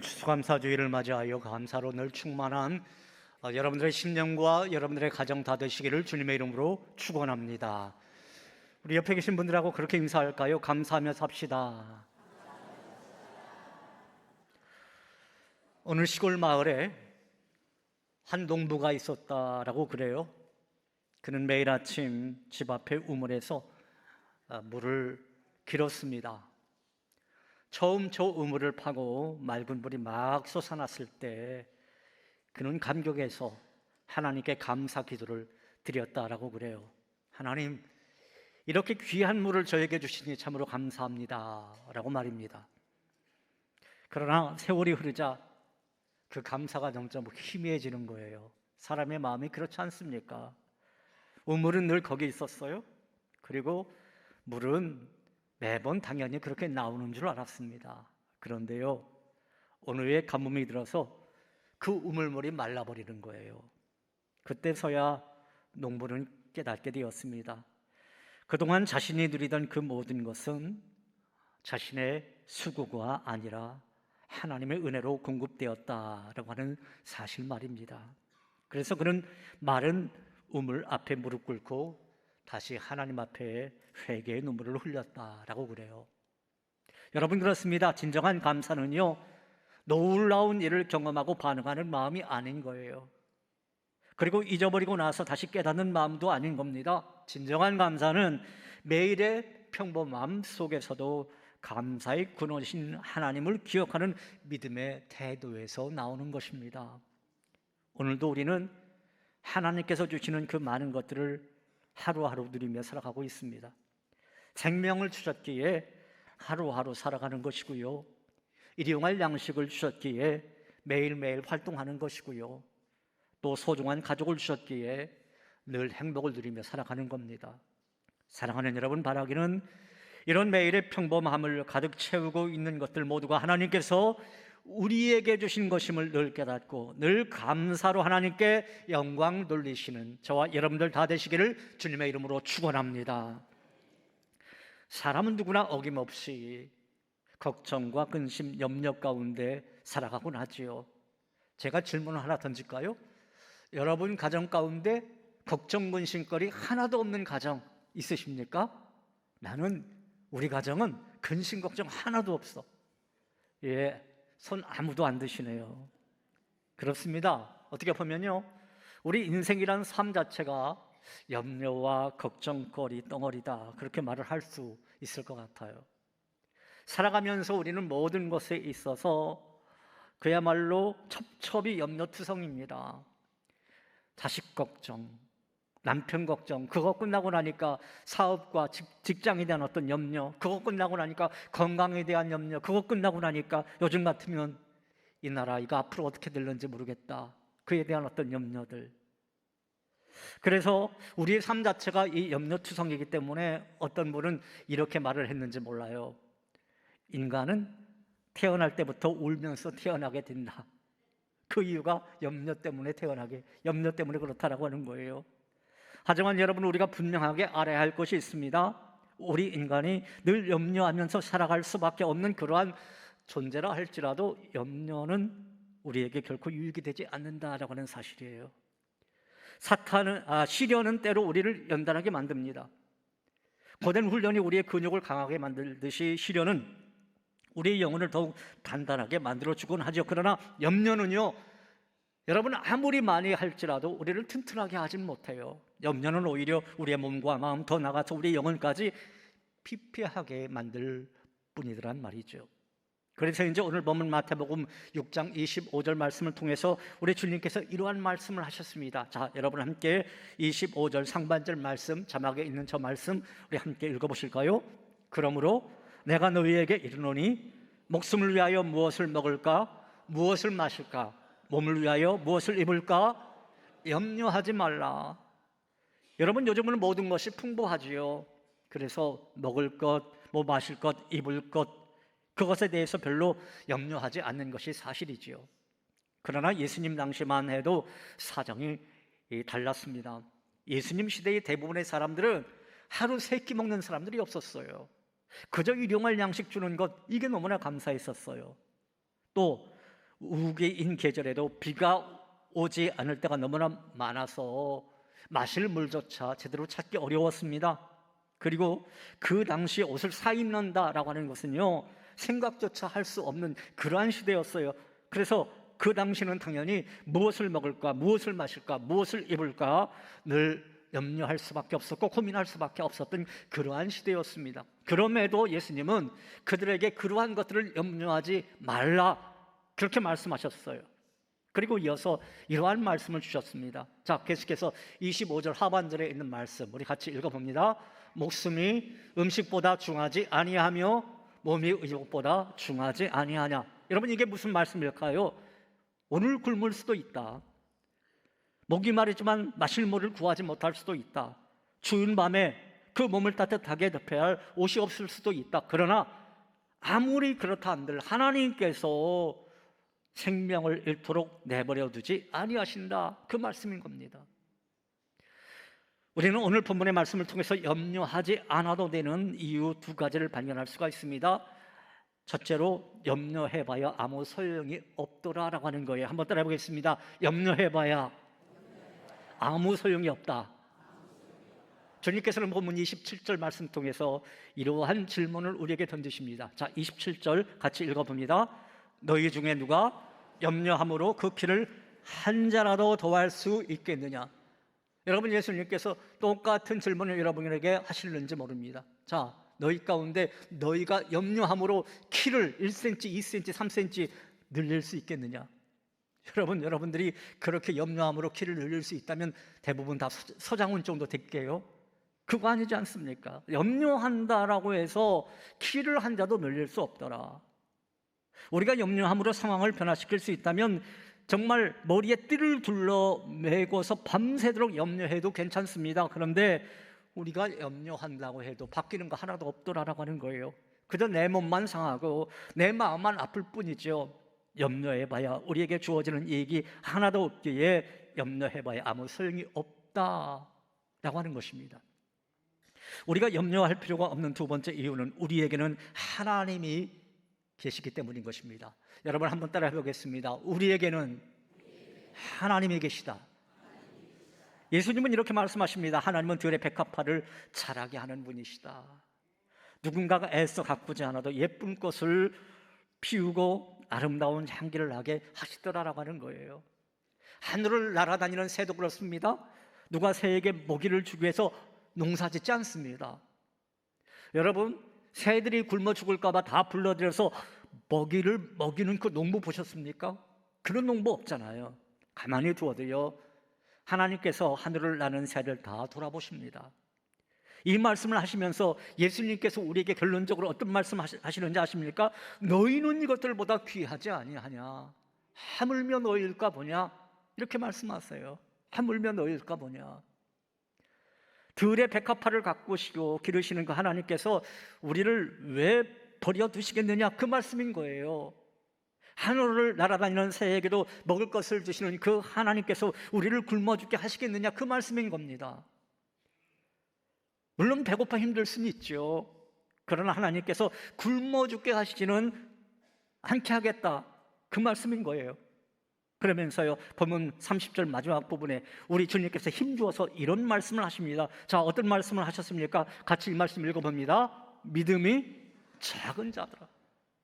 추수감사주의를 맞이하여 감사로 늘 충만한 여러분들의 심령과 여러분들의 가정 다 되시기를 주님의 이름으로 축원합니다. 우리 옆에 계신 분들하고 그렇게 인사할까요? 감사하며 삽시다. 어느 시골 마을에 한 농부가 있었다라고 그래요. 그는 매일 아침 집 앞에 우물에서 물을 길었습니다. 처음 저 우물을 파고 맑은 물이 막 솟아났을 때 그는 감격해서 하나님께 감사 기도를 드렸다라고 그래요. 하나님, 이렇게 귀한 물을 저에게 주시니 참으로 감사합니다 라고 말입니다. 그러나 세월이 흐르자 그 감사가 점점 희미해지는 거예요. 사람의 마음이 그렇지 않습니까? 우물은 늘 거기 있었어요. 그리고 물은 매번 당연히 그렇게 나오는 줄 알았습니다. 그런데요, 어느 해 가뭄이 들어서 그 우물물이 말라버리는 거예요. 그때서야 농부는 깨닫게 되었습니다. 그동안 자신이 누리던 그 모든 것은 자신의 수고가 아니라 하나님의 은혜로 공급되었다라고 하는 사실 말입니다. 그래서 그는 마른 우물 앞에 무릎 꿇고 다시 하나님 앞에 회개의 눈물을 흘렸다라고 그래요. 여러분, 그렇습니다. 진정한 감사는요, 놀라운 일을 경험하고 반응하는 마음이 아닌 거예요. 그리고 잊어버리고 나서 다시 깨닫는 마음도 아닌 겁니다. 진정한 감사는 매일의 평범함 속에서도 감사의 근원이신 하나님을 기억하는 믿음의 태도에서 나오는 것입니다. 오늘도 우리는 하나님께서 주시는 그 많은 것들을 하루하루 누리며 살아가고 있습니다. 생명을 주셨기에 하루하루 살아가는 것이고요, 일용할 양식을 주셨기에 매일매일 활동하는 것이고요, 또 소중한 가족을 주셨기에 늘 행복을 누리며 살아가는 겁니다. 사랑하는 여러분, 바라기는 이런 매일의 평범함을 가득 채우고 있는 것들 모두가 하나님께서 우리에게 주신 것임을 늘 깨닫고 늘 감사로 하나님께 영광 돌리시는 저와 여러분들 다 되시기를 주님의 이름으로 축원합니다. 사람은 누구나 어김없이 걱정과 근심, 염려 가운데 살아가곤 하지요. 제가 질문을 하나 던질까요? 여러분 가정 가운데 걱정, 근심거리 하나도 없는 가정 있으십니까? 나는 우리 가정은 근심, 걱정 하나도 없어. 예, 손 아무도 안 드시네요. 그렇습니다. 어떻게 보면요, 우리 인생이란 삶 자체가 염려와 걱정거리 덩어리다, 그렇게 말을 할 수 있을 것 같아요. 살아가면서 우리는 모든 것에 있어서 그야말로 첩첩이 염려투성입니다. 자식 걱정, 남편 걱정, 그거 끝나고 나니까 사업과 직장에 대한 어떤 염려, 그거 끝나고 나니까 건강에 대한 염려, 그거 끝나고 나니까 요즘 같으면 이 나라 이거 앞으로 어떻게 될는지 모르겠다, 그에 대한 어떤 염려들. 그래서 우리의 삶 자체가 이 염려투성이기 때문에 어떤 분은 이렇게 말을 했는지 몰라요. 인간은 태어날 때부터 울면서 태어나게 된다. 그 이유가 염려 때문에 염려 때문에 그렇다라고 하는 거예요. 하지만 여러분, 우리가 분명하게 알아야 할 것이 있습니다. 우리 인간이 늘 염려하면서 살아갈 수밖에 없는 그러한 존재라 할지라도 염려는 우리에게 결코 유익이 되지 않는다라고 하는 사실이에요. 시련은 때로 우리를 연단하게 만듭니다. 고된 훈련이 우리의 근육을 강하게 만들듯이 시련은 우리의 영혼을 더욱 단단하게 만들어주곤 하죠. 그러나 염려는요, 여러분 아무리 많이 할지라도 우리를 튼튼하게 하진 못해요. 염려는 오히려 우리의 몸과 마음, 더 나아가서 우리의 영혼까지 피폐하게 만들 뿐이더란 말이죠. 그래서 이제 오늘 본문 마태복음 6장 25절 말씀을 통해서 우리 주님께서 이러한 말씀을 하셨습니다. 자, 여러분 함께 25절 상반절 말씀, 자막에 있는 저 말씀 우리 함께 읽어보실까요? 그러므로 내가 너희에게 이르노니 목숨을 위하여 무엇을 먹을까, 무엇을 마실까, 몸을 위하여 무엇을 입을까 염려하지 말라. 여러분, 요즘은 모든 것이 풍부하지요. 그래서 먹을 것, 마실 것, 입을 것, 그것에 대해서 별로 염려하지 않는 것이 사실이지요. 그러나 예수님 당시만 해도 사정이 달랐습니다. 예수님 시대의 대부분의 사람들은 하루 3끼 먹는 사람들이 없었어요. 그저 일용할 양식 주는 것, 이게 너무나 감사했었어요. 또 우기인 계절에도 비가 오지 않을 때가 너무나 많아서 마실 물조차 제대로 찾기 어려웠습니다. 그리고 그 당시에 옷을 사 입는다라고 하는 것은요, 생각조차 할 수 없는 그러한 시대였어요. 그래서 그 당시는 당연히 무엇을 먹을까, 무엇을 마실까, 무엇을 입을까 늘 염려할 수밖에 없었고 고민할 수밖에 없었던 그러한 시대였습니다. 그럼에도 예수님은 그들에게 그러한 것들을 염려하지 말라, 그렇게 말씀하셨어요. 그리고 이어서 이러한 말씀을 주셨습니다. 자, 계속해서 25절 하반절에 있는 말씀 우리 같이 읽어봅니다. 목숨이 음식보다 중하지 아니하며 몸이 의복보다 중하지 아니하냐. 여러분, 이게 무슨 말씀일까요? 오늘 굶을 수도 있다. 목이 마르지만 마실 물을 구하지 못할 수도 있다. 추운 밤에 그 몸을 따뜻하게 덮여야 할 옷이 없을 수도 있다. 그러나 아무리 그렇다 한들 하나님께서 생명을 잃도록 내버려 두지 아니하신다, 그 말씀인 겁니다. 우리는 오늘 본문의 말씀을 통해서 염려하지 않아도 되는 이유 두 가지를 발견할 수가 있습니다. 첫째로 염려해봐야 아무 소용이 없더라라고 하는 거예요. 한번 따라해 보겠습니다. 염려해봐야 아무 소용이 없다. 주님께서는 본문 27절 말씀 통해서 이러한 질문을 우리에게 던지십니다. 자, 27절 같이 읽어봅니다. 너희 중에 누가 염려함으로 그 길을 한 자라도 더할 수 있겠느냐. 여러분, 예수님께서 똑같은 질문을 여러분에게 하실는지 모릅니다. 자, 너희 가운데 너희가 염려함으로 키를 1cm, 2cm, 3cm 늘릴 수 있겠느냐. 여러분들이 그렇게 염려함으로 키를 늘릴 수 있다면 대부분 다 서장훈 정도 될게요. 그거 아니지 않습니까? 염려한다라고 해서 키를 한 자도 늘릴 수 없더라. 우리가 염려함으로 상황을 변화시킬 수 있다면 정말 머리에 띠를 둘러매고서 밤새도록 염려해도 괜찮습니다. 그런데 우리가 염려한다고 해도 바뀌는 거 하나도 없더라라고 하는 거예요. 그저 내 몸만 상하고 내 마음만 아플 뿐이죠. 염려해봐야 우리에게 주어지는 이익이 하나도 없기에 염려해봐야 아무 소용이 없다라고 하는 것입니다. 우리가 염려할 필요가 없는 두 번째 이유는 우리에게는 하나님이 계시기 때문인 것입니다. 여러분, 한번 따라해 보겠습니다. 우리에게는 하나님이 계시다. 예수님은 이렇게 말씀하십니다. 하나님은 들의 백합화를 자라게 하는 분이시다. 누군가가 애써 가꾸지 않아도 예쁜 꽃을 피우고 아름다운 향기를 나게 하시더라라고 하는 거예요. 하늘을 날아다니는 새도 그렇습니다. 누가 새에게 먹이를 주기 위해서 농사 짓지 않습니다. 여러분, 새들이 굶어 죽을까 봐 다 불러들여서 먹이를 먹이는 그 농부 보셨습니까? 그런 농부 없잖아요. 가만히 두어도요, 하나님께서 하늘을 나는 새를 다 돌아보십니다. 이 말씀을 하시면서 예수님께서 우리에게 결론적으로 어떤 말씀 하시는지 아십니까? 너희는 이것들보다 귀하지 아니하냐. 하물며 너희일까 보냐. 이렇게 말씀하세요. 하물며 너희일까 보냐. 들의 백합화를 가꾸시고 기르시는 그 하나님께서 우리를 왜 버려두시겠느냐, 그 말씀인 거예요. 하늘을 날아다니는 새에게도 먹을 것을 주시는 그 하나님께서 우리를 굶어 죽게 하시겠느냐, 그 말씀인 겁니다. 물론 배고파 힘들 수는 있죠. 그러나 하나님께서 굶어 죽게 하시지는 않게 하겠다, 그 말씀인 거예요. 그러면서요, 본문 30절 마지막 부분에 우리 주님께서 힘주어서 이런 말씀을 하십니다. 자, 어떤 말씀을 하셨습니까? 같이 이 말씀 읽어봅니다. 믿음이 작은 자들아.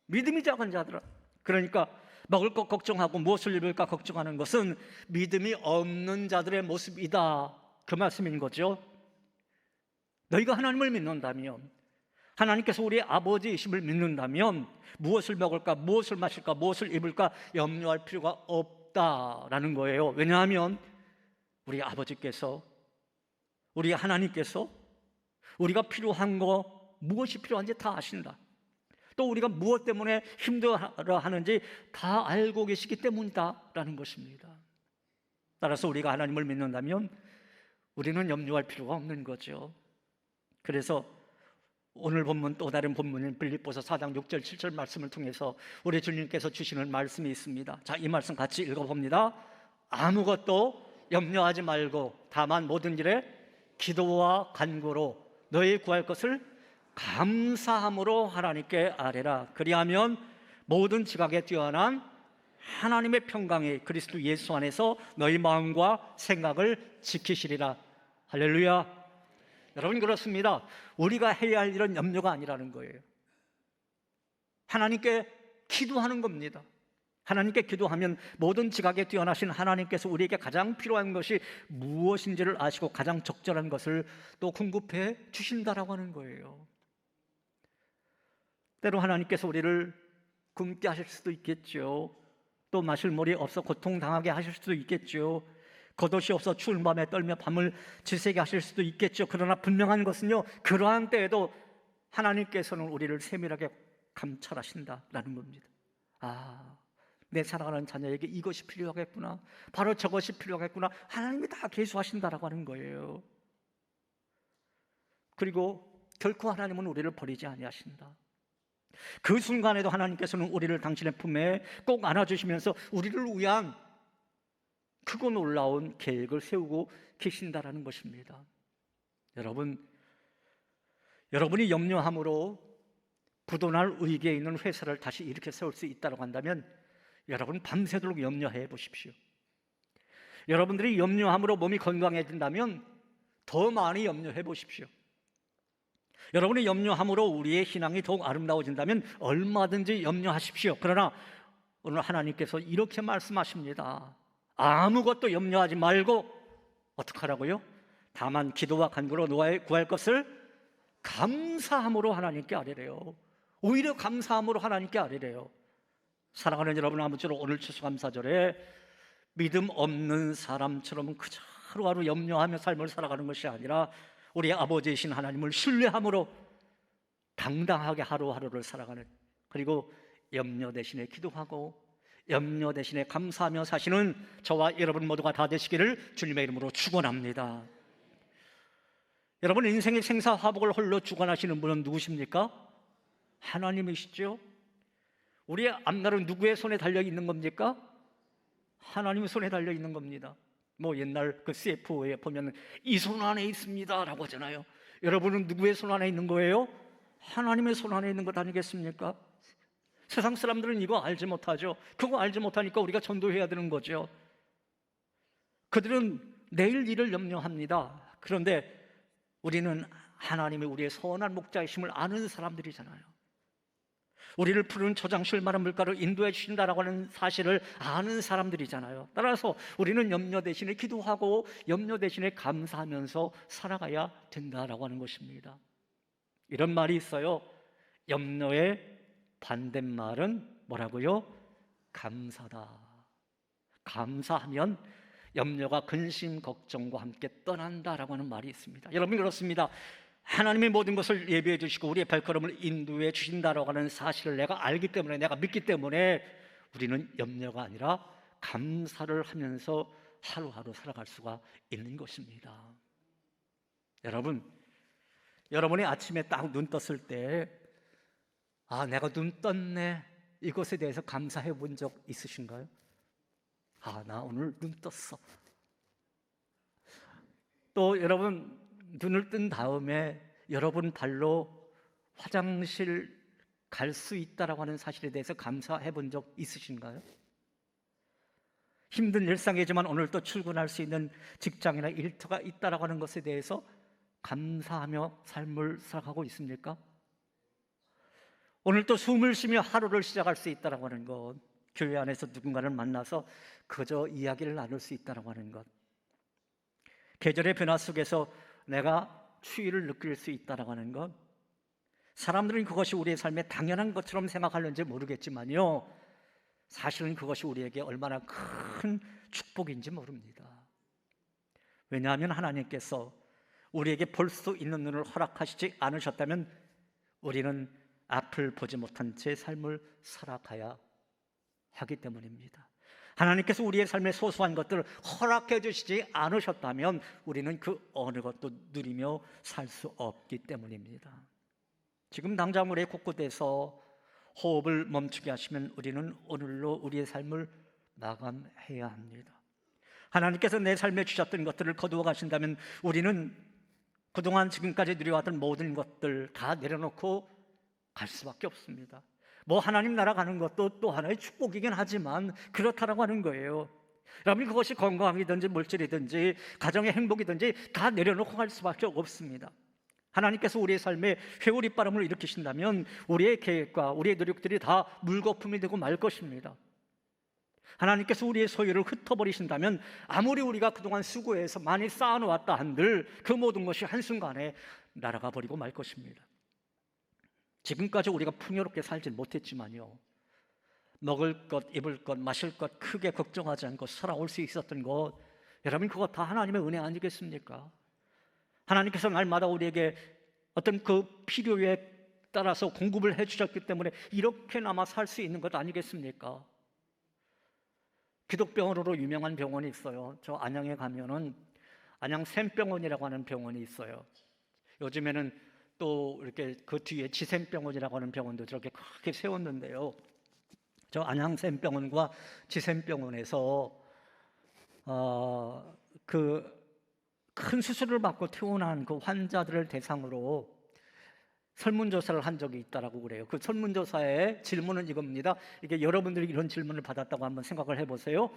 믿음이 작은 자들아. 그러니까 먹을 것 걱정하고 무엇을 입을까 걱정하는 것은 믿음이 없는 자들의 모습이다, 그 말씀인 거죠. 너희가 하나님을 믿는다면, 하나님께서 우리의 아버지이심을 믿는다면 무엇을 먹을까, 무엇을 마실까, 무엇을 입을까 염려할 필요가 없다라는 거예요. 왜냐하면 우리 아버지께서, 우리 하나님께서 우리가 필요한 거, 무엇이 필요한지 다 아신다. 또 우리가 무엇 때문에 힘들어 하는지 다 알고 계시기 때문이다라는 것입니다. 따라서 우리가 하나님을 믿는다면 우리는 염려할 필요가 없는 거죠. 그래서 오늘 본문, 또 다른 본문인 빌립보서 4장 6절 7절 말씀을 통해서 우리 주님께서 주시는 말씀이 있습니다. 자, 이 말씀 같이 읽어봅니다. 아무것도 염려하지 말고 다만 모든 일에 기도와 간구로 너희 구할 것을 감사함으로 하나님께 아뢰라. 그리하면 모든 지각에 뛰어난 하나님의 평강이 그리스도 예수 안에서 너희 마음과 생각을 지키시리라. 할렐루야. 여러분, 그렇습니다. 우리가 해야 할 일은 염려가 아니라는 거예요. 하나님께 기도하는 겁니다. 하나님께 기도하면 모든 지각에 뛰어나신 하나님께서 우리에게 가장 필요한 것이 무엇인지를 아시고 가장 적절한 것을 또 공급해 주신다라고 하는 거예요. 때로 하나님께서 우리를 굶게 하실 수도 있겠죠. 또 마실 물이 없어 고통당하게 하실 수도 있겠죠. 겉옷이 없어 추운 밤에 떨며 밤을 지새게 하실 수도 있겠죠. 그러나 분명한 것은요, 그러한 때에도 하나님께서는 우리를 세밀하게 감찰하신다라는 겁니다. 내 사랑하는 자녀에게 이것이 필요하겠구나, 바로 저것이 필요하겠구나, 하나님이 다 계수하신다라고 하는 거예요. 그리고 결코 하나님은 우리를 버리지 아니하신다. 그 순간에도 하나님께서는 우리를 당신의 품에 꼭 안아주시면서 우리를 위한 크고 놀라운 계획을 세우고 계신다라는 것입니다. 여러분이 염려함으로 부도날 위기에 있는 회사를 다시 일으켜 세울 수 있다고 한다면 여러분 밤새도록 염려해 보십시오. 여러분들이 염려함으로 몸이 건강해진다면 더 많이 염려해 보십시오. 여러분이 염려함으로 우리의 신앙이 더욱 아름다워진다면 얼마든지 염려하십시오. 그러나 오늘 하나님께서 이렇게 말씀하십니다. 아무것도 염려하지 말고 어떻게 하라고요? 다만 기도와 간구로 구할 것을 감사함으로 하나님께 아뢰래요. 오히려 감사함으로 하나님께 아뢰래요. 사랑하는 여러분, 아무쪼록 오늘 추수감사절에 믿음 없는 사람처럼 그저 하루하루 염려하며 삶을 살아가는 것이 아니라 우리 아버지이신 하나님을 신뢰함으로 당당하게 하루하루를 살아가는, 그리고 염려 대신에 기도하고 염려 대신에 감사하며 사시는 저와 여러분 모두가 다 되시기를 주님의 이름으로 축원합니다. 여러분, 인생의 생사화복을 홀로 주관하시는 분은 누구십니까? 하나님이시죠. 우리의 앞날은 누구의 손에 달려 있는 겁니까? 하나님의 손에 달려 있는 겁니다. 옛날 그 CF에 보면 이 손 안에 있습니다 라고 하잖아요. 여러분은 누구의 손 안에 있는 거예요? 하나님의 손 안에 있는 것 아니겠습니까? 세상 사람들은 이거 알지 못하죠. 그거 알지 못하니까 우리가 전도해야 되는 거죠. 그들은 내일 일을 염려합니다. 그런데 우리는 하나님이 우리의 선한 목자이심을 아는 사람들이잖아요. 우리를 푸른 초장 쉴 만한 물가로 인도해 주신다라고 하는 사실을 아는 사람들이잖아요. 따라서 우리는 염려 대신에 기도하고 염려 대신에 감사하면서 살아가야 된다라고 하는 것입니다. 이런 말이 있어요. 염려의 반대말은 뭐라고요? 감사다. 감사하면 염려가 근심 걱정과 함께 떠난다라고 하는 말이 있습니다. 여러분, 그렇습니다. 하나님의 모든 것을 예비해 주시고 우리의 발걸음을 인도해 주신다라고 하는 사실을 내가 알기 때문에, 내가 믿기 때문에 우리는 염려가 아니라 감사를 하면서 하루하루 살아갈 수가 있는 것입니다. 여러분이 아침에 딱 눈 떴을 때 내가 눈 떴네, 이것에 대해서 감사해 본 적 있으신가요? 나 오늘 눈 떴어. 또 여러분, 눈을 뜬 다음에 여러분 발로 화장실 갈 수 있다라고 하는 사실에 대해서 감사해 본 적 있으신가요? 힘든 일상이지만 오늘 또 출근할 수 있는 직장이나 일터가 있다라고 하는 것에 대해서 감사하며 삶을 살아가고 있습니까? 오늘 또 숨을 쉬며 하루를 시작할 수 있다라고 하는 것, 교회 안에서 누군가를 만나서 그저 이야기를 나눌 수 있다라고 하는 것, 계절의 변화 속에서 내가 추위를 느낄 수 있다라고 하는 것, 사람들은 그것이 우리의 삶에 당연한 것처럼 생각하는지 모르겠지만요, 사실은 그것이 우리에게 얼마나 큰 축복인지 모릅니다. 왜냐하면 하나님께서 우리에게 볼 수 있는 눈을 허락하시지 않으셨다면 우리는 앞을 보지 못한 제 삶을 살아가야 하기 때문입니다. 하나님께서 우리의 삶의 소소한 것들을 허락해 주시지 않으셨다면 우리는 그 어느 것도 누리며 살 수 없기 때문입니다. 지금 당장 우리의 곳곳에서 호흡을 멈추게 하시면 우리는 오늘로 우리의 삶을 마감해야 합니다. 하나님께서 내 삶에 주셨던 것들을 거두어 가신다면 우리는 그동안 지금까지 누려왔던 모든 것들 다 내려놓고 갈 수밖에 없습니다. 뭐 하나님 나라 가는 것도 또 하나의 축복이긴 하지만 그렇다라고 하는 거예요. 여러분, 그것이 건강이든지 물질이든지 가정의 행복이든지 다 내려놓고 갈 수밖에 없습니다. 하나님께서 우리의 삶에 회오리바람을 일으키신다면 우리의 계획과 우리의 노력들이 다 물거품이 되고 말 것입니다. 하나님께서 우리의 소유를 흩어버리신다면 아무리 우리가 그동안 수고해서 많이 쌓아놓았다 한들 그 모든 것이 한순간에 날아가 버리고 말 것입니다. 지금까지 우리가 풍요롭게 살지 못했지만요, 먹을 것, 입을 것, 마실 것 크게 걱정하지 않고 살아올 수 있었던 것, 여러분, 그거 다 하나님의 은혜 아니겠습니까? 하나님께서 날마다 우리에게 어떤 그 필요에 따라서 공급을 해주셨기 때문에 이렇게나마 살 수 있는 것 아니겠습니까? 기독병원으로 유명한 병원이 있어요. 저 안양에 가면은 안양 샘병원이라고 하는 병원이 있어요. 요즘에는 또 이렇게 그 뒤에 지샘병원이라고 하는 병원도 저렇게 크게 세웠는데요. 저 안양 샘병원과 지샘병원에서 그 큰 수술을 받고 퇴원한 그 환자들을 대상으로 설문조사를 한 적이 있다라고 그래요. 그 설문조사의 질문은 이겁니다. 이게 여러분들이 이런 질문을 받았다고 한번 생각을 해보세요.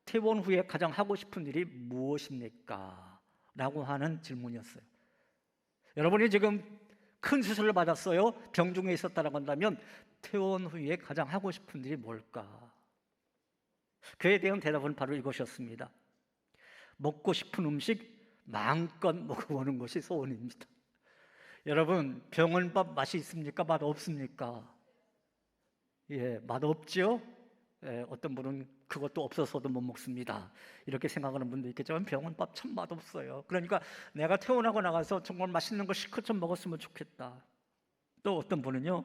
퇴원 후에 가장 하고 싶은 일이 무엇입니까? 라고 하는 질문이었어요. 여러분이 지금 큰 수술을 받았어요. 병 중에 있었다라고 한다면 퇴원 후에 가장 하고 싶은 일이 뭘까? 그에 대한 대답은 바로 이것이었습니다. 먹고 싶은 음식 마음껏 먹어보는 것이 소원입니다. 여러분, 병원밥 맛이 있습니까? 맛 없습니까? 예, 맛 없죠? 예, 어떤 분은 그것도 없어서도 못 먹습니다. 이렇게 생각하는 분도 있겠지만 병원밥 참 맛없어요. 그러니까 내가 퇴원하고 나가서 정말 맛있는 거 실컷 좀 먹었으면 좋겠다. 또 어떤 분은요,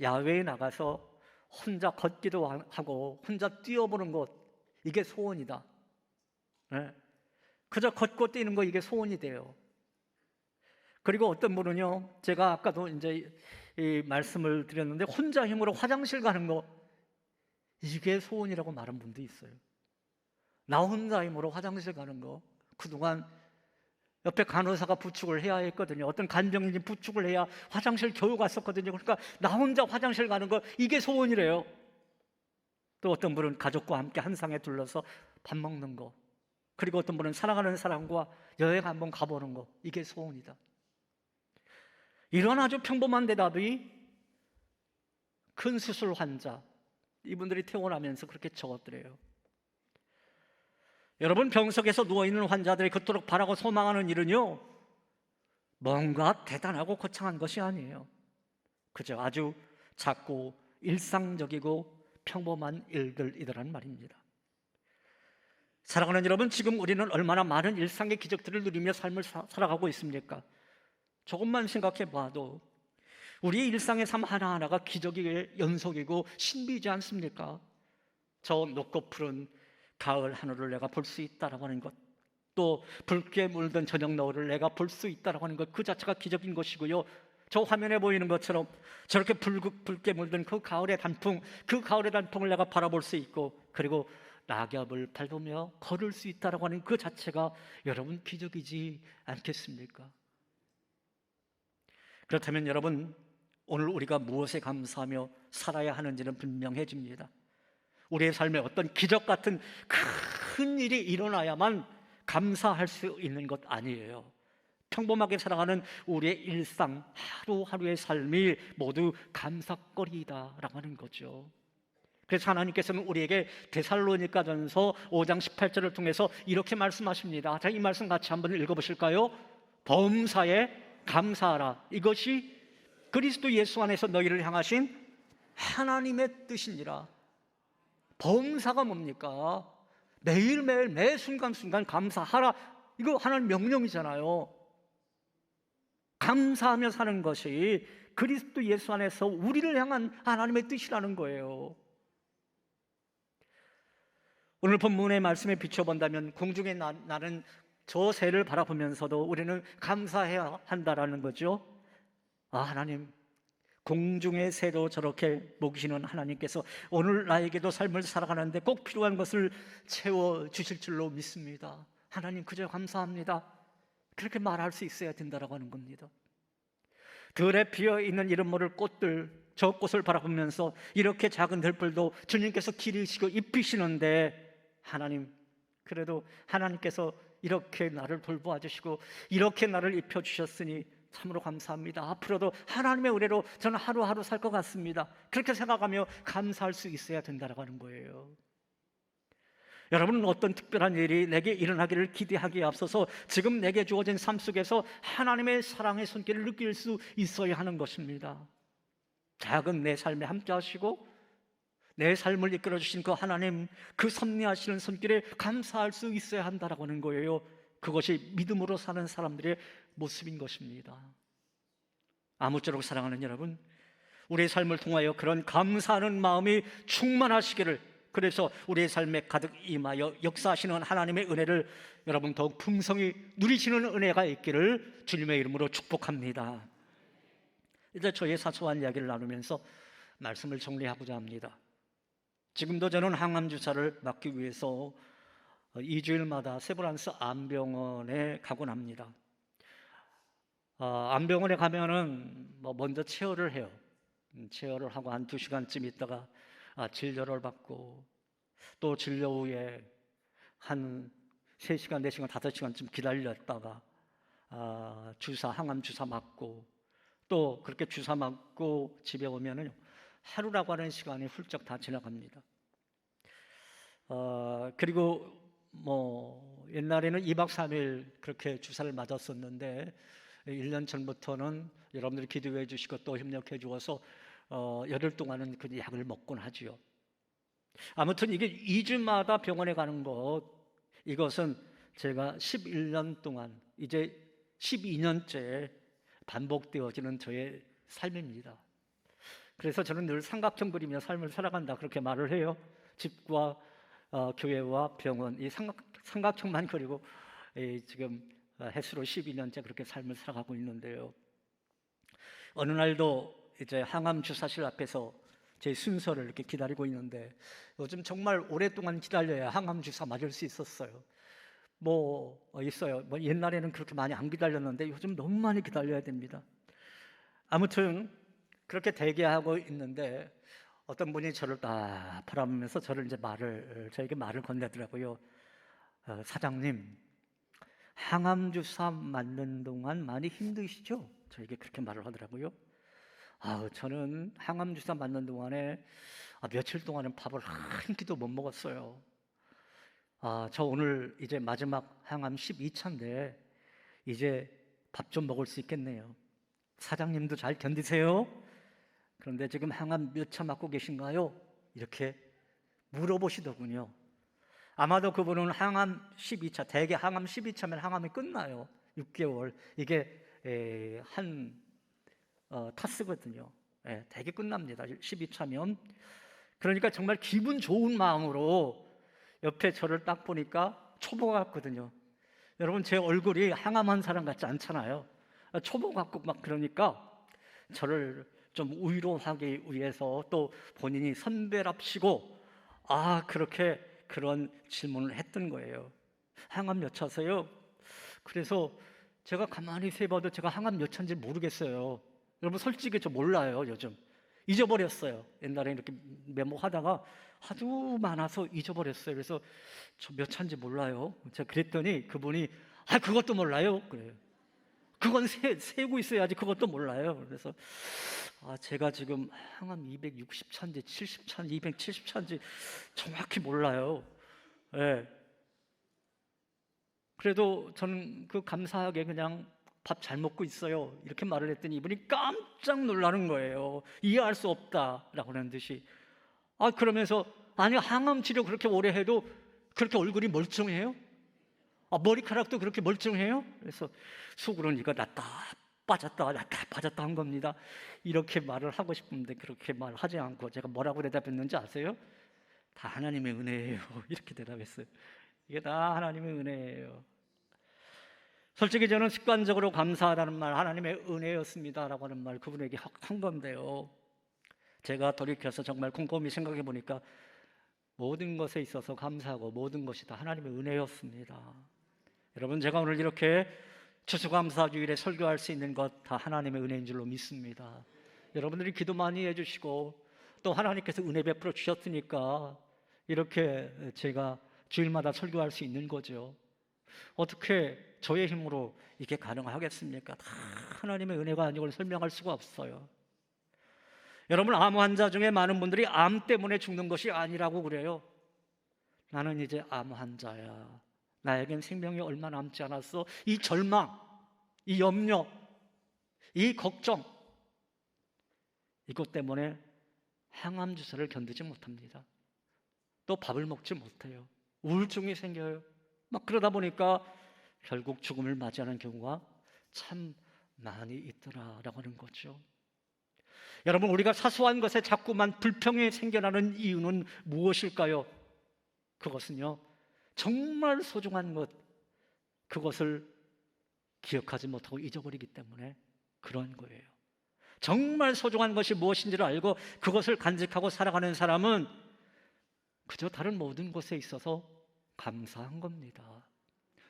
야외에 나가서 혼자 걷기도 하고 혼자 뛰어보는 것, 이게 소원이다. 예, 그저 걷고 뛰는 거, 이게 소원이 돼요. 그리고 어떤 분은요, 제가 아까도 이제 이 말씀을 드렸는데 혼자 힘으로 화장실 가는 거, 이게 소원이라고 말한 분도 있어요. 나 혼자 힘으로 화장실 가는 거, 그동안 옆에 간호사가 부축을 해야 했거든요. 어떤 간병인이 부축을 해야 화장실 겨우 갔었거든요. 그러니까 나 혼자 화장실 가는 거, 이게 소원이래요. 또 어떤 분은 가족과 함께 한 상에 둘러서 밥 먹는 거, 그리고 어떤 분은 사랑하는 사람과 여행 한번 가보는 거, 이게 소원이다. 이런 아주 평범한 대답이 큰 수술 환자, 이분들이 퇴원하면서 그렇게 적었더래요. 여러분, 병석에서 누워있는 환자들이 그토록 바라고 소망하는 일은요, 뭔가 대단하고 거창한 것이 아니에요. 그저 아주 작고 일상적이고 평범한 일들이더란 말입니다. 사랑하는 여러분, 지금 우리는 얼마나 많은 일상의 기적들을 누리며 삶을 살아가고 있습니까? 조금만 생각해 봐도 우리의 일상의 삶 하나하나가 기적의 연속이고 신비이지 않습니까? 저 높고 푸른 가을 하늘을 내가 볼 수 있다라고 하는 것, 또 붉게 물든 저녁 노을을 내가 볼 수 있다라고 하는 것, 그 자체가 기적인 것이고요. 저 화면에 보이는 것처럼 저렇게 붉게 물든 그 가을의 단풍, 그 가을의 단풍을 내가 바라볼 수 있고, 그리고 낙엽을 밟으며 걸을 수 있다라고 하는 그 자체가 여러분 기적이지 않겠습니까? 그렇다면 여러분, 오늘 우리가 무엇에 감사하며 살아야 하는지는 분명해집니다. 우리의 삶에 어떤 기적 같은 큰 일이 일어나야만 감사할 수 있는 것 아니에요. 평범하게 살아가는 우리의 일상 하루하루의 삶이 모두 감사거리다라고 하는 거죠. 그래서 하나님께서는 우리에게 데살로니가전서 5장 18절을 통해서 이렇게 말씀하십니다. 자, 이 말씀 같이 한번 읽어보실까요? 범사에 감사하라. 이것이 그리스도 예수 안에서 너희를 향하신 하나님의 뜻이니라. 범사가 뭡니까? 매일매일 매 순간순간 감사하라. 이거 하나님 명령이잖아요. 감사하며 사는 것이 그리스도 예수 안에서 우리를 향한 하나님의 뜻이라는 거예요. 오늘 본문의 말씀에 비춰본다면 공중에 나는 저 새를 바라보면서도 우리는 감사해야 한다라는 거죠. 아, 하나님, 공중의 새도 저렇게 먹이시는 하나님께서 오늘 나에게도 삶을 살아가는데 꼭 필요한 것을 채워주실 줄로 믿습니다. 하나님, 그저 감사합니다. 그렇게 말할 수 있어야 된다라고 하는 겁니다. 들에 피어있는 이름 모를 꽃들, 저 꽃을 바라보면서 이렇게 작은 들불도 주님께서 기르시고 입히시는데, 하나님, 그래도 하나님께서 이렇게 나를 돌보아 주시고 이렇게 나를 입혀주셨으니 참으로 감사합니다. 앞으로도 하나님의 은혜로 저는 하루하루 살 것 같습니다. 그렇게 생각하며 감사할 수 있어야 된다고 하는 거예요. 여러분은 어떤 특별한 일이 내게 일어나기를 기대하기에 앞서서 지금 내게 주어진 삶 속에서 하나님의 사랑의 손길을 느낄 수 있어야 하는 것입니다. 작은 내 삶에 함께 하시고 내 삶을 이끌어 주신 그 하나님, 그 섭리하시는 손길에 감사할 수 있어야 한다라고 하는 거예요. 그것이 믿음으로 사는 사람들의 모습인 것입니다. 아무쪼록 사랑하는 여러분, 우리의 삶을 통하여 그런 감사하는 마음이 충만하시기를, 그래서 우리의 삶에 가득 임하여 역사하시는 하나님의 은혜를 여러분 더욱 풍성히 누리시는 은혜가 있기를 주님의 이름으로 축복합니다. 이제 저의 사소한 이야기를 나누면서 말씀을 정리하고자 합니다. 지금도 저는 항암주사를 맞기 위해서 2주일마다 세브란스 암병원에 가곤 합니다. 암병원에 가면은 먼저 체열을 해요. 체열을 하고 한 2시간쯤 있다가 진료를 받고, 또 진료 후에 한 3시간, 4시간, 5시간쯤 기다렸다가 항암 주사 맞고, 또 그렇게 주사 맞고 집에 오면은 하루라고 하는 시간이 훌쩍 다 지나갑니다. 그리고 옛날에는 2박 3일 그렇게 주사를 맞았었는데 1년 전부터는 여러분들이 기도해 주시고 또 협력해 주어서 열흘 동안은 그 약을 먹곤 하지요. 아무튼 이게 2주마다 병원에 가는 이것은 제가 11년 동안, 이제 12년째 반복되어지는 저의 삶입니다. 그래서 저는 늘 삼각형 그리며 삶을 살아간다, 그렇게 말을 해요. 집과 교회와 병원, 이 삼각형만 그리고 지금 햇수로 12년째 그렇게 삶을 살아가고 있는데요. 어느 날도 이제 항암 주사실 앞에서 제 순서를 이렇게 기다리고 있는데, 요즘 정말 오랫동안 기다려야 항암 주사 맞을 수 있었어요. 있어요. 옛날에는 그렇게 많이 안 기다렸는데 요즘 너무 많이 기다려야 됩니다. 아무튼 그렇게 대기하고 있는데 어떤 분이 저를 딱 바라보면서 저에게 말을 건네더라고요. 사장님, 항암 주사 맞는 동안 많이 힘드시죠? 저에게 그렇게 말을 하더라고요. 저는 항암 주사 맞는 동안에 며칠 동안은 밥을 한 끼도 못 먹었어요. 저 오늘 이제 마지막 항암 12차인데 이제 밥 좀 먹을 수 있겠네요. 사장님도 잘 견디세요? 그런데 지금 항암 몇 차 맞고 계신가요? 이렇게 물어보시더군요. 아마도 그분은 항암 12차, 대개 항암 12차면 항암이 끝나요. 6개월. 이게 타스거든요. 대개 끝납니다. 12차면. 그러니까 정말 기분 좋은 마음으로 옆에 저를 딱 보니까 초보 같거든요. 여러분, 제 얼굴이 항암한 사람 같지 않잖아요. 초보 같고 막 그러니까 저를 좀 위로하기 위해서 또 본인이 선배랍시고 그렇게 그런 질문을 했던 거예요. 항암 몇 차세요? 그래서 제가 가만히 세봐도 제가 항암 몇 차인지 모르겠어요. 여러분, 솔직히 저 몰라요. 요즘 잊어버렸어요. 옛날에 이렇게 메모하다가 하도 많아서 잊어버렸어요. 그래서 저 몇 차인지 몰라요. 제가 그랬더니 그분이 그것도 몰라요? 그래요. 그건 세고 있어야지 그것도 몰라요. 그래서 제가 지금 항암 260차인지 70차인지 270차인지 정확히 몰라요. 그래도 저는 감사하게 그냥 밥 잘 먹고 있어요, 이렇게 말을 했더니 이분이 깜짝 놀라는 거예요. 이해할 수 없다라고 하는 듯이. 그러면서 항암 치료 그렇게 오래 해도 그렇게 얼굴이 멀쩡해요? 머리카락도 그렇게 멀쩡해요? 그래서 속으로는 이거 났다 빠졌다 한 겁니다. 이렇게 말을 하고 싶은데 그렇게 말하지 않고 제가 뭐라고 대답했는지 아세요? 다 하나님의 은혜예요. 이렇게 대답했어요. 이게 다 하나님의 은혜예요. 솔직히 저는 습관적으로 감사하다는 말, 하나님의 은혜였습니다라고 하는 말 그분에게 한 건데요. 제가 돌이켜서 정말 곰곰이 생각해 보니까 모든 것에 있어서 감사하고 모든 것이 다 하나님의 은혜였습니다. 여러분, 제가 오늘 이렇게 추수감사주일에 설교할 수 있는 것 다 하나님의 은혜인 줄로 믿습니다. 여러분들이 기도 많이 해주시고 또 하나님께서 은혜 베풀어 주셨으니까 이렇게 제가 주일마다 설교할 수 있는 거죠. 어떻게 저의 힘으로 이게 가능하겠습니까? 다 하나님의 은혜가 아니고 설명할 수가 없어요. 여러분, 암 환자 중에 많은 분들이 암 때문에 죽는 것이 아니라고 그래요. 나는 이제 암 환자야, 나에겐 생명이 얼마 남지 않았어. 이 절망, 이 염려, 이 걱정, 이것 때문에 항암 주사를 견디지 못합니다. 또 밥을 먹지 못해요. 우울증이 생겨요. 막 그러다 보니까 결국 죽음을 맞이하는 경우가 참 많이 있더라라고 하는 거죠. 여러분, 우리가 사소한 것에 자꾸만 불평이 생겨나는 이유는 무엇일까요? 그것은요, 정말 소중한 것, 그것을 기억하지 못하고 잊어버리기 때문에 그런 거예요. 정말 소중한 것이 무엇인지를 알고 그것을 간직하고 살아가는 사람은 그저 다른 모든 것에 있어서 감사한 겁니다.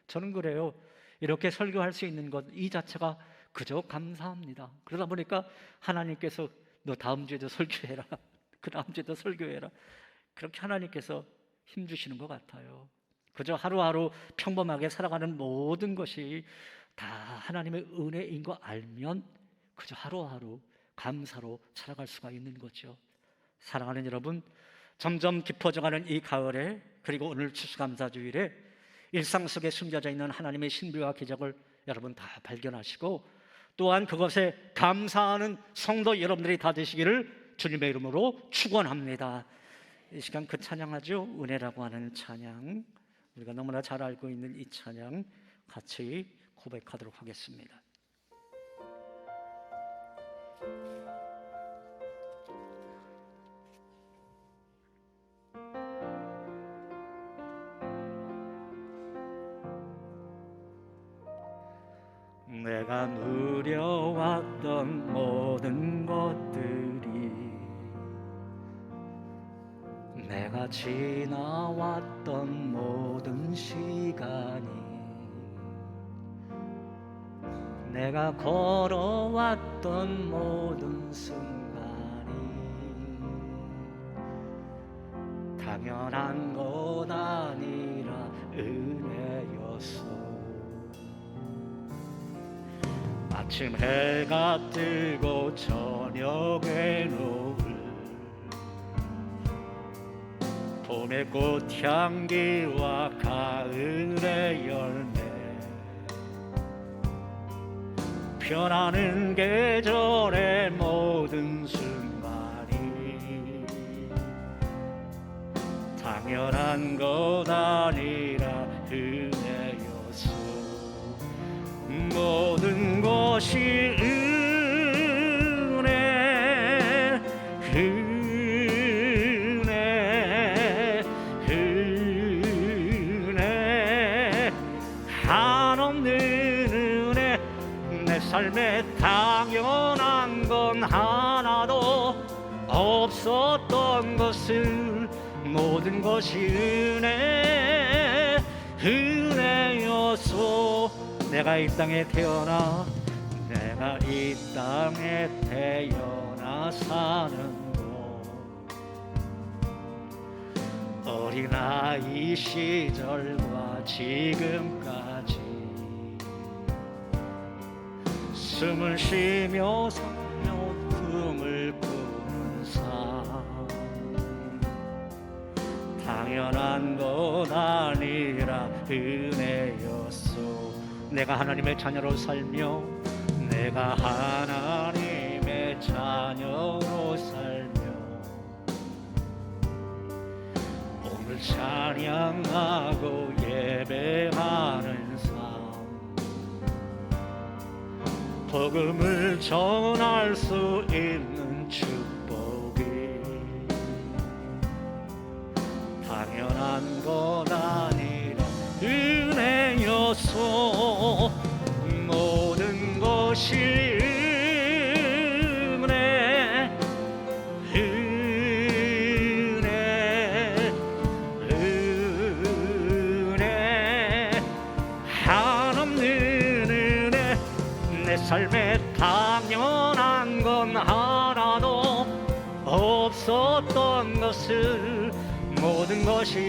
저는 그래요. 이렇게 설교할 수 있는 것 이 자체가 그저 감사합니다. 그러다 보니까 하나님께서 너 다음 주에도 설교해라, 그 다음 주에도 설교해라, 그렇게 하나님께서 힘주시는 것 같아요. 그저 하루하루 평범하게 살아가는 모든 것이 다 하나님의 은혜인 거 알면 그저 하루하루 감사로 살아갈 수가 있는 거죠. 사랑하는 여러분, 점점 깊어져가는 이 가을에, 그리고 오늘 추수감사주일에 일상 속에 숨겨져 있는 하나님의 신비와 기적을 여러분 다 발견하시고, 또한 그것에 감사하는 성도 여러분들이 다 되시기를 주님의 이름으로 축원합니다. 이 시간 그 찬양하죠. 은혜라고 하는 찬양, 우리가 너무나 잘 알고 있는 이 찬양 같이 고백하도록 하겠습니다. 내가 누려왔던 모든 것들이, 내가 지나왔던 모든 시간이, 내가 걸어왔던 모든 순간이 당연한 것 아니라 은혜였어. 아침 해가 뜨고 저녁에 노을, 봄의 꽃향기와 가을의 열매, 변하는 계절의 모든 순간이 당연한 것 아니라 은혜였어. 모든 것이 은혜, 은혜, 은혜, 한없는 은혜. 내 삶에 당연한 건 하나도 없었던 것을, 모든 것이 은혜, 은혜였소. 내가 이 땅에 태어나, 내가 이 땅에 태어나 사는 것, 어린아이 시절과 지금까지 숨을 쉬며 살며 꿈을 꾸는 삶, 당연한 것 아니라 은혜였소. 내가 하나님의 자녀로 살며, 내가 하나님의 자녀로 살며 오늘 찬양하고 예배하는 삶, 복음을 전할 수 있는 축복이 당연한 것 아니라 은혜였소. 모든 것이 은혜, 은혜, 은혜, 한없는 은혜. 내 내 삶에 당연한 건 하나도 없었던 것을 모든 것이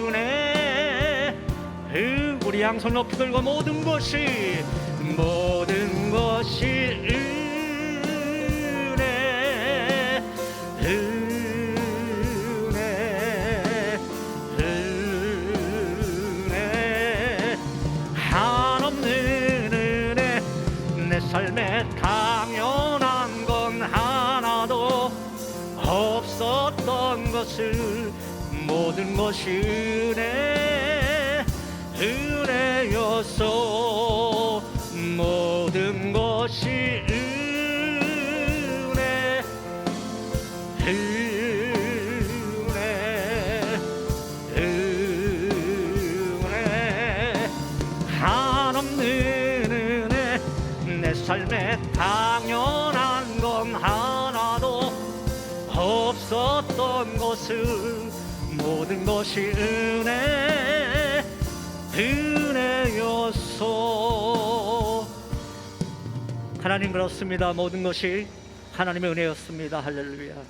은혜. 우리 양손 높이 들고 모든 것이 은혜, 은혜, 한없는 은혜. 내 삶에 당연한 건 하나도 없었던 것을 모든 것이 은혜, 은혜였소. 모든 것이 은혜, 은혜, 은혜, 한없는 은혜. 내 삶에 당연한 건 하나도 없었던 것을 모든 것이 은혜, 은혜였소. 하나님, 그렇습니다. 모든 것이 하나님의 은혜였습니다. 할렐루야.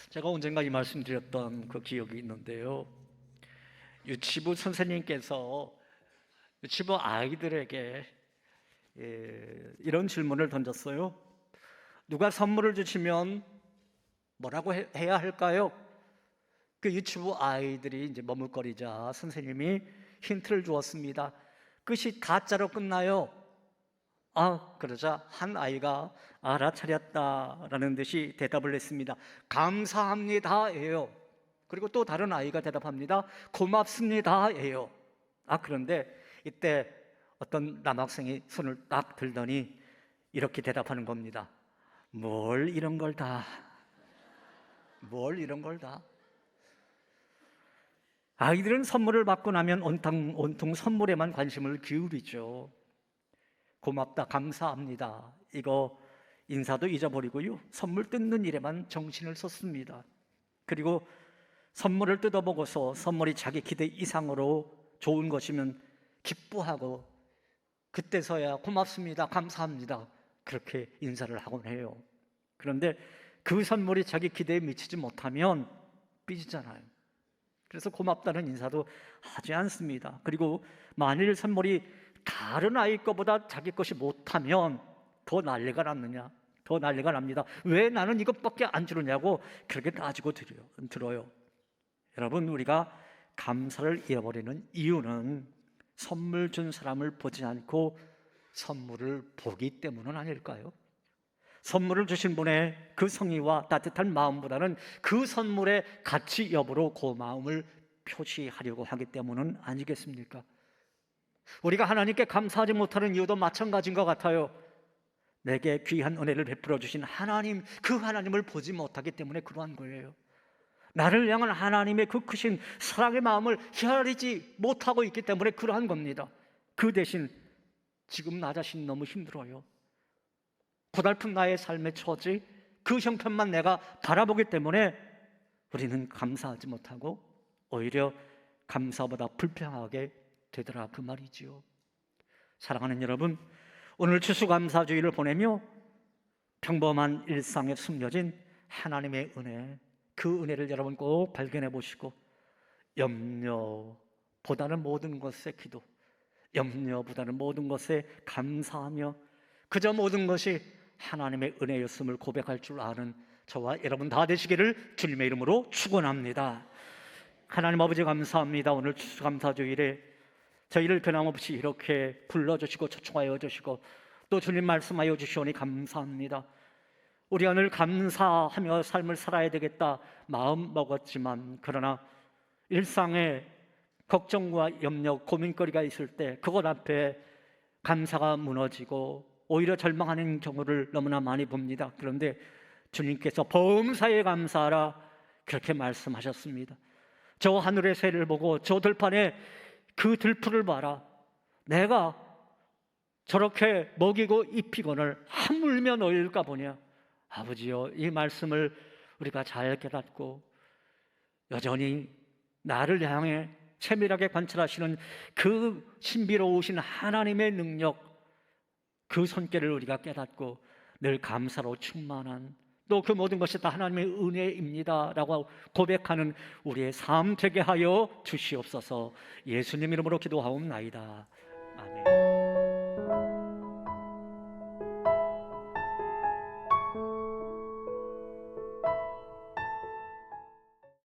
제가 언젠가 이 말씀 드렸던 그 기억이 있는데요, 유치부 선생님께서 유치부 아이들에게 이런 질문을 던졌어요. 누가 선물을 주시면 뭐라고 해야 할까요? 그 유치부 아이들이 이제 머뭇거리자 선생님이 힌트를 주었습니다. 끝이 가짜로 끝나요. 그러자 한 아이가 알아차렸다라는 듯이 대답을 했습니다. 감사합니다예요. 그리고 또 다른 아이가 대답합니다. 고맙습니다예요. 그런데 이때 어떤 남학생이 손을 딱 들더니 이렇게 대답하는 겁니다. 뭘 이런 걸 다. 아이들은 선물을 받고 나면 온통 선물에만 관심을 기울이죠. 고맙다, 감사합니다, 이거 인사도 잊어버리고요, 선물 뜯는 일에만 정신을 쏟습니다. 그리고 선물을 뜯어보고서 선물이 자기 기대 이상으로 좋은 것이면 기뻐하고 그때서야 고맙습니다, 감사합니다, 그렇게 인사를 하곤 해요. 그런데 그 선물이 자기 기대에 미치지 못하면 삐지잖아요. 그래서 고맙다는 인사도 하지 않습니다. 그리고 만일 선물이 다른 아이 거보다 자기 것이 못하면 더 난리가 납니다. 왜 나는 이것밖에 안 주느냐고 그렇게 따지고 들어요. 여러분, 우리가 감사를 잃어버리는 이유는 선물 준 사람을 보지 않고 선물을 보기 때문은 아닐까요? 선물을 주신 분의 그 성의와 따뜻한 마음보다는 그 선물의 가치 여부로 고마움을 표시하려고 하기 때문은 아니겠습니까? 우리가 하나님께 감사하지 못하는 이유도 마찬가지인 것 같아요. 내게 귀한 은혜를 베풀어 주신 하나님, 그 하나님을 보지 못하기 때문에 그러한 거예요. 나를 향한 하나님의 그 크신 사랑의 마음을 헤아리지 못하고 있기 때문에 그러한 겁니다. 그 대신 지금 나 자신 너무 힘들어요. 고달픈 나의 삶의 처지, 그 형편만 내가 바라보기 때문에 우리는 감사하지 못하고 오히려 감사보다 불평하게 되더라, 그 말이지요. 사랑하는 여러분, 오늘 추수감사주의를 보내며 평범한 일상에 숨겨진 하나님의 은혜, 그 은혜를 여러분 꼭 발견해 보시고 염려보다는 모든 것에 기도, 염려보다는 모든 것에 감사하며 그저 모든 것이 하나님의 은혜였음을 고백할 줄 아는 저와 여러분 다 되시기를 주님의 이름으로 축원합니다. 하나님 아버지, 감사합니다. 오늘 추수감사주일에 저희를 변함없이 이렇게 불러주시고 초청하여 주시고 또 주님 말씀하여 주시오니 감사합니다. 우리가 늘 감사하며 삶을 살아야 되겠다 마음 먹었지만, 그러나 일상에 걱정과 염려, 고민거리가 있을 때 그것 앞에 감사가 무너지고 오히려 절망하는 경우를 너무나 많이 봅니다. 그런데 주님께서 범사에 감사하라, 그렇게 말씀하셨습니다. 저 하늘의 새를 보고 저 들판에 그 들풀을 봐라. 내가 저렇게 먹이고 입히거늘 하물며 너희일까 보냐. 아버지여, 이 말씀을 우리가 잘 깨닫고 여전히 나를 향해 세밀하게 관찰하시는 그 신비로우신 하나님의 능력, 그 손길을 우리가 깨닫고 늘 감사로 충만한, 또 그 모든 것이 다 하나님의 은혜입니다 라고 고백하는 우리의 삶 되게 하여 주시옵소서. 예수님 이름으로 기도하옵나이다. 아멘.